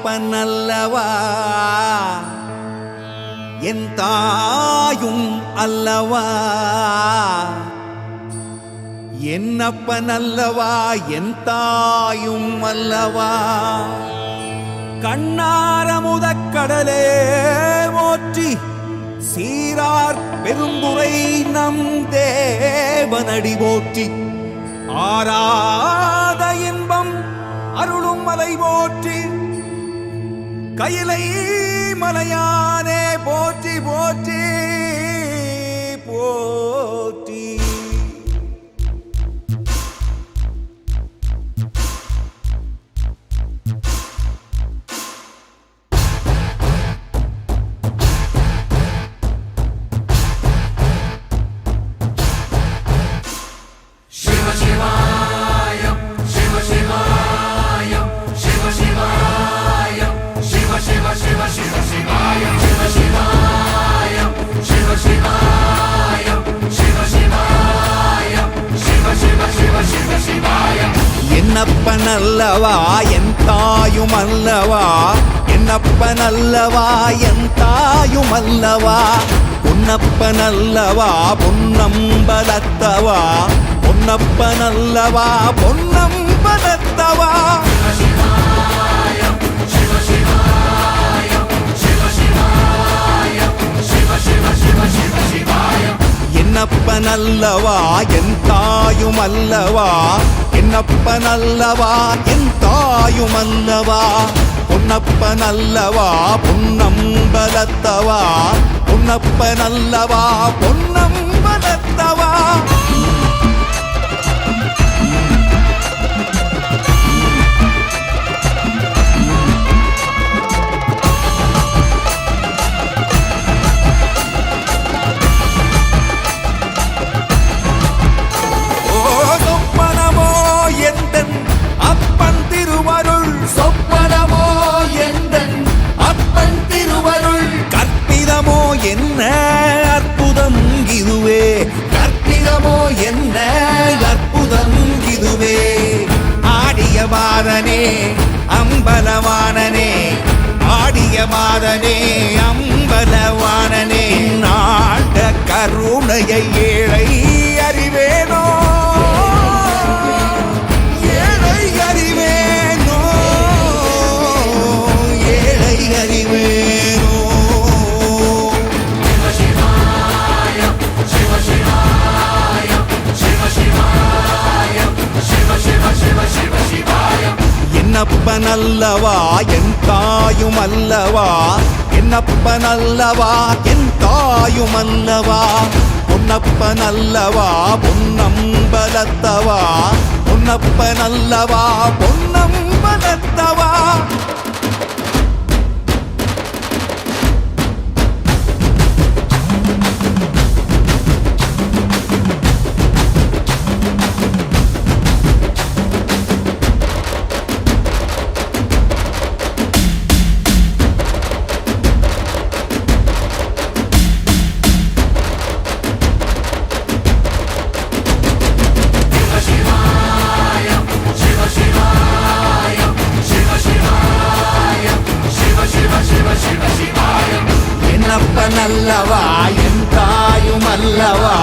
என்னப்பனல்லவா என் தாயும் அல்லவா என்னப்பனல்லவா என் தாயும் அல்லவா கண்ணாரமுதக்கடலே போற்றி சீரார் பெரும்புரை நம் தேவனடி போற்றி ஆராத இன்பம் அருளும் மலை போற்றி கையிலை மலையானே போற்றி போற்றி போற்றி என்னப்பனல்லவா என் தாயும் அல்லவா என்னப்பனல்லவா என் தாயும் அல்லவா பொன்னப்பனல்லவா பொன்னம்பலத்தவா பொன்னப்பனல்லவா பொன்னம்பலத்தவா என்னப்பனல்லவா என் தாயும் அல்லவா என்னப்பனல்லவா என் தாயும் அல்லவா பொன்னப்பனல்லவா பொன்னம்பலத்தவா பொன்னப்பனல்லவா பொன்னம்பலத்தவா என்ன அற்புதம் இதுவே கற்பிதமோ என்ன அற்புதம் இதுவே ஆடிய மாதனே அம்பலவானனே ஆடிய மாதனே அம்பலவானனே நாட கருணையை ஏழை அறிவேனோ ஏழை அறிவேனோ ஏழை அறிவேனோ என்னப்பனல்லவா என் தாயும் அல்லவா என்னப்பனல்லவா என் தாயும் அல்லவா பொன்னப்பனல்லவா பொன்னம்பலத்தவா பொன்னப்பனல்லவா பொன்னம்பலத்தவா என்னப்பனல்லவா என் தாயும் அல்லவா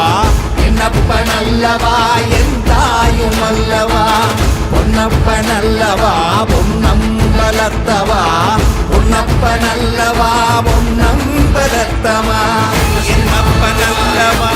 என்னப்பனல்லவா என் தாயும் அல்லவா பொன்னப்பனல்லவா பொன்னம்பலத்தவா பொன்னப்பனல்லவா பொன்னம்பலத்தவா என்னப்பனல்லவா